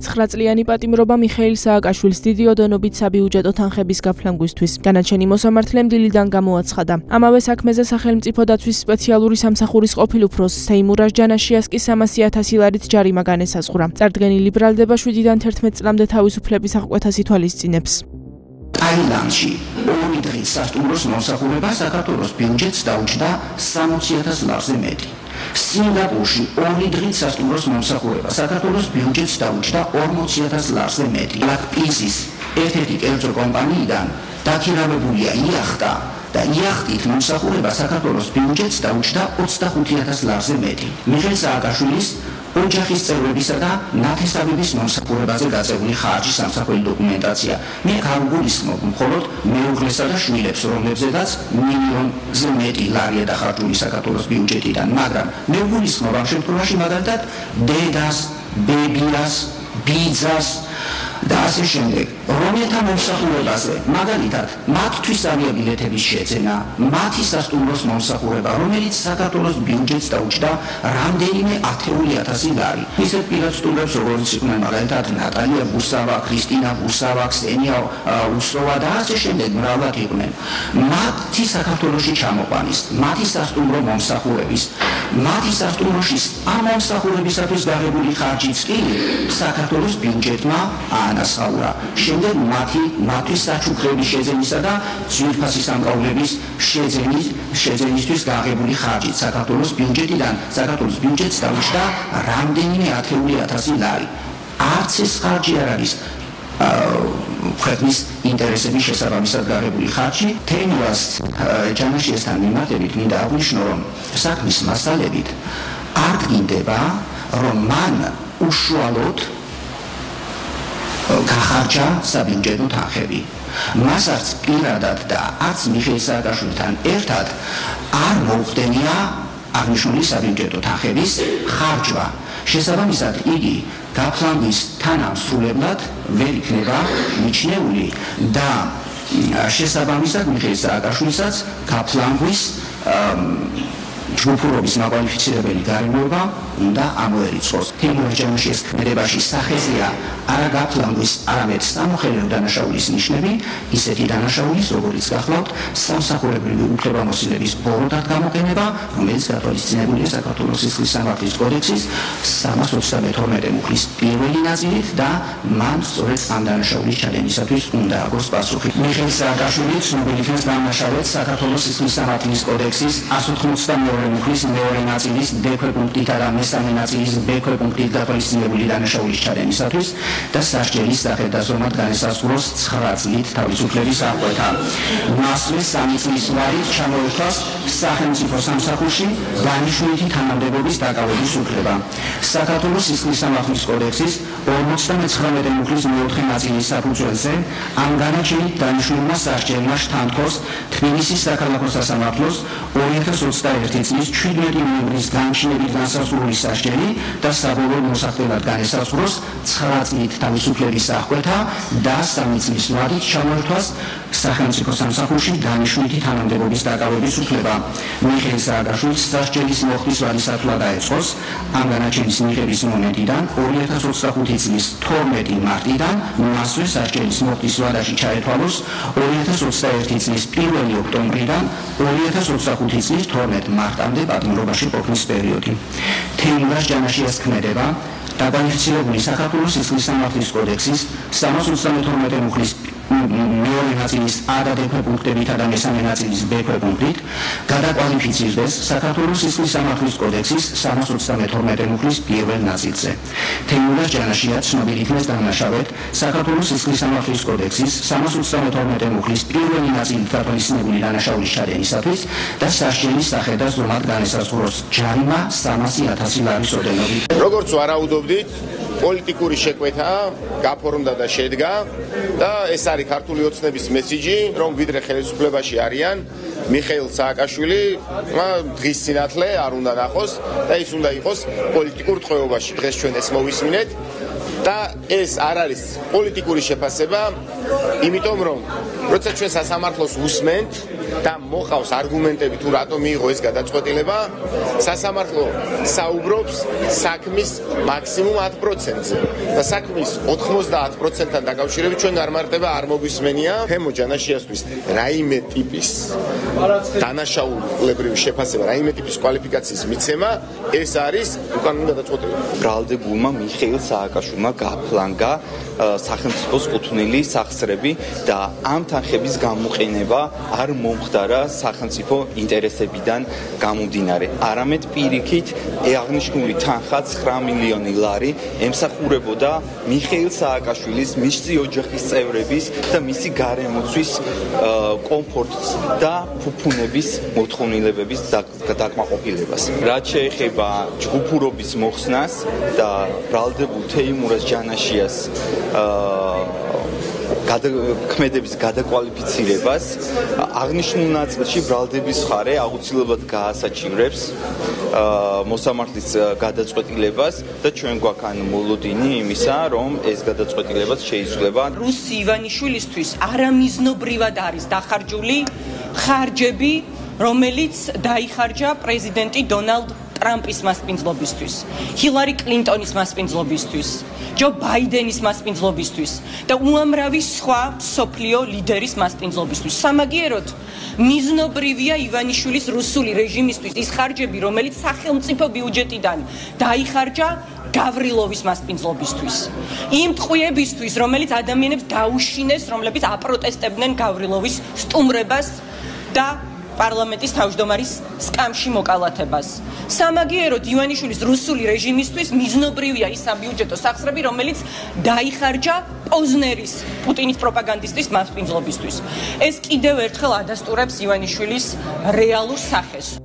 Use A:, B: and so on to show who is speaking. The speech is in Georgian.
A: 9 წლიანი პატიმრობა მიხეილ სააკაშვილის დიდი ოდენობით საბიუჯეტო თანხების გაფლანგვისთვის. განაჩენი მოსამართლემ დილიდან გამოაცხადა. ამავე საქმეზე სახელმწიფო დაცვის სპეციალური სამსახურის ყოფილ უფროსს თეიმურაზ ჯანაშიას კი 300.000 ლარით ჯარიმა განესაზღვრა. წარდგენილი ბრალდება 7-დან 11 წლამდე თავისუფლების აღკვეთას ითვალისწინებს.
B: ტაილანდში 2 დღის სასტუმროს მომსახურება საქართველოს ბიუჯეტს დაუჭდა 60.000 ლარზე მეტი. სინგაპურში 2 დღის სასტუმროს მომსახურება საქართველოს ბიუჯეტს დაუჭდა 40.000 ლარზე მეტი. ლაკპიზის ერთ-ერთი კერძო კომპანიიდან დაქირავებულია იახტა და იახტით მომსახურება საქართველოს ბიუჯეტს დაუჭდა 25.000 ლარზე მეტი. მიხეილ სააკაშვილის ოჯახის წევრებისა და ნათესავების მომსახურებაზე გაწეული ხარჯის სამსახური დოკუმენტაცია. მე გავგულისხმობ მხოლოდ მეუღლესა და შვილებს, რომლებზედაც მილიონზე მეტი ლარია დახარჯული საქართველოს ბიუჯეტიდან, მაგრამ მე ვგულისხმობ ამ შემთხვევაში მაგალითად დედას, ბებიას, ბიძას და ასე შემდეგ, რომელთა მომსახურებაზე, მაგალითად, მათთვის ავიაბილეთების შეძენა, მათი სასტუმროს მომსახურება, რომელიც საქართველოს ბიუჯეტს დაუჭდა რამდენიმე 10.000 ლარი. ისეთ პირად სტუმრებს, როგორც იყვნენ მაგალითად ნატალია ბუსავა, ქრისტინა ბუსავა, ქსენია უსროვა და ასე შემდეგ მრავლად იყვნენ. მათი საქართველოში ჩამოყვანის, მათი სასტუმრო მომსახურების, მათი სასტუმროში ამ მომსახურებისათვის დაღებული ხარჯიც კი საქართველოს ბიუჯეტმა ანასხაურა. შემდეგ მათთვის საჩუქრების შეძენისა და ძვირფასი სამკაულების შეძენისთვის დაღებული ხარჯით საქართველოს ბიუჯეტიდან საქართველოს ბიუჯეტს დაუჭდა რამდენიმე 10.000 ლარი. არც ეს ხარჯი არ არის ქვეყნის ინტერესების შესაბამისად დაღებული ხარჯი. თეიმურაზ ჯანაშიასთან მიმართებით მინდა აღვნიშნო, რომ საქმის მასალებით არ გინდება, რომ მან უშუალოდ გახარჯა საბიუჯეტო თანხები. მას არც პირადად და არც მიხეილ სააკაშვილთან ერთად არ მოუხდენია აღნიშნული საბიუჯეტო თანხების ხარჯვა. შესაბამისად იგი გაფლანგვის თანამსხვრებლად ვერ იქნება მიჩნეული და შესაბამისად მიხეილ სააკაშვილსაც გაფლანგვის ჯგუფურობის მაკვალიფიცირებელი გარემოება უნდა ამოერიცხოს. თეიმურაზ ჯანაშიას ქმედებაში სახეზეა არა გაფლანგვის, არამედ სამოხელეო დანაშაულის ნიშნები, ისეთი დანაშაულის, როგორც გახლავთ, სამსახურებრივი უფლებამოსილების ბოროტად გამოყენება, რომელიც გათვალისწინებულია საქართველოს სისხლის სამართლის კოდექსის 332 მუხლის პირველი ნაწილით და მან სწორედ ამ დანაშაულის ჩადენისათვის უნდა აგოს პასუხი. მიხეილ სააკაშვილი ცნობილი იქნეს დამნაშავედ საქართველოს სისხლის სამართლის კოდექსის 182 მუხლის მეორე ნაწილის D ქვეპუნქტითა და მესამე ნაწილის B ქვეპუნქტით გათვალისწინებული დანაშაულის ჩადენისათვის და სასჯელის სახელდასრომად განესაზღვროს 9 წლით თავისუფლების აღკვეთა. მასვე 3 წლის ვარით ჩამოერთვას სახელმწიფო სამსახურში დანიშნულითი თანამდებობის დაკავების უფლება. საქართველოს სისხლის სამართლის კოდექსის 59 მუხლის მეოთხე ნაწილის საფუძველზე ამ განაჩენით დანიშნულმა სასჯელმა შთანთქოს თბილისის საქალაქო სასამართლოს 2021 წლის 17 ივნისის განჩინებით განსაზღვრული სასჯელი და საბოლოო მოსახდელად განესაზღვროს 9 წლით თავისუფლების აღკვეთა და 3 წლის ვადით ჩამოერთვას სახელმწიფო სამსახურში დანიშნულითი თანამდებობის დაკავების უფლება. მიხეილ სააკაშვილს სასჯელის მოხდის ვადი სათვლა დაეწყოს ამ განაჩენის მიღების მომენტიდან 2025 წლის 12 მარტიდან მასვე სასჯელის მოხდის ვადაში ჩაეთვალოს 2021 წლის 1 ოქტომბრიდან 2025 წლის 12 მარტამდე პატიმრობაში ყოფნის პერიოდი. თეიმურაზ ჯანაშიას ქმედება დაკვალიფიცირებული საქართველოს სისხლის სამართლის კოდექსის 332 მუხლის მეორე ნაწილის A და D ქვეპუნქტებითა და მესამე ნაწილის B ქვეპუნქტით გადაკვალიფიცირდეს საქართველოს სისხლის სამართლის კოდექსის 332 მუხლის პირველ ნაწილზე. თეიმურაზ ჯანაშია ცნობილი იქნეს დამნაშავედ საქართველოს სისხლის სამართლის კოდექსის 332 მუხლის პირველი ნაწილით გათვალისწინებული დანაშაულის ჩადენისათვის და სასჯელის სახელდასრომად განესაზღვროს ჯარიმა 300.000 ლარის ოდენობით.
C: როგორც ვარაუდობდით, პოლიტიკური შეკვეთა გაფორმდა და შედგა და ეს არის ქართული ოცნების მესიჯი, რომ ვიდრე ხელისუფლებაში არიან მიხეილ სააკაშვილი დღის სინათლე არ უნდა ნახოს და ის უნდა იყოს პოლიტიკურ ტყვეობაში. დღეს ჩვენ ეს მოვისმინეთ და ეს არ არის პოლიტიკური შეფასება, იმიტომ რომ როცა ჩვენ სასამართლოს უსმენთ და მოყავს არგუმენტები თუ რატომ მიიღო ეს გადაწყვეტილება, სასამართლო საუბრობს საქმის მაქსიმუმ 10%-ზე და საქმის 90%-თან დაკავშირებით ჩვენ გამარტება არ მოგვისმენია თემო ჯანაშიასთვის რაიმე ტიპის დანაშაულებრივი შეფასება, რაიმე ტიპის კვალიფიკაციის მიცემა, ეს არის უკანონო გადაწყვეტილება.
D: ბრალდებულმა მიხეილ სააკაშვილმა გაფლანგა სახელმწიფოს კუთვნილი სახსრები და ამ თანხების გამოყენება არ მომხდარა სახელმწიფო ინტერესებიდან გამომდინარე. არამედ პირიქით აღნიშნული თანხა 9 მილიონი ლარი ემსახურებოდა მიხეილ სააკაშვილის, მისი ოჯახის წევრების და მისი გარემოცვის კომფორტს და ფუფუნების მოთხოვნილებების დაკმაყოფილებას. რაც შეეხება ჯგუფურობის მოხსნას და ბრალდებულ თეიმურაზ ჯანაშიას ქმედების გადაკვალიფიცირებას, აღნიშნულ ნაწილში ბრალდების მხარე აუცილებლად გაასაჩივრებს მოსამართლის გადაწყვეტილებას და ჩვენ გვაქვს მოლოდინი იმისა, რომ ეს გადაწყვეტილებაც შეიცვლება.
E: რუსი ივანიშვილისთვის არამიზნობრივად არის დახარჯული ხარჯები, რომელიც დაიხარჯა პრეზიდენტი დონალდ ტრამპის მასპინძლობისთვის, ჰილარი კლინტონის მასპინძლობისთვის, ჯო ბაიდენის მასპინძლობისთვის და უამრავი სხვა მსოფლიო ლიდერის მასპინძლობისთვის. სამაგიეროდ მიზნობრივია ივანიშვილის რუსული რეჟიმისთვის ის ხარჯები, რომელიც სახელმწიფო ბიუჯეტიდან დაიხარჯა გავრილოვის მასპინძლობისთვის. იმ ტყვიებისთვის, რომელიც ადამიანებს დაუშინეს, რომლებიც აპროტესტებდნენ გავრილოვის სტუმრებას და პარლამენტის თავმჯდომარის სკამში მოკალათებას. სამაგიეროდ ივანიშვილის რუსული რეჟიმისთვის მიზნობრივია ის საბიუჯეტო სახსრები, რომელიც დაიხარჯა პოზნერის, პუტინის პროპაგანდისტის მასპინძლობისთვის. ეს კიდევ ერთხელ ადასტურებს ივანიშვილის რეალურ სახეს.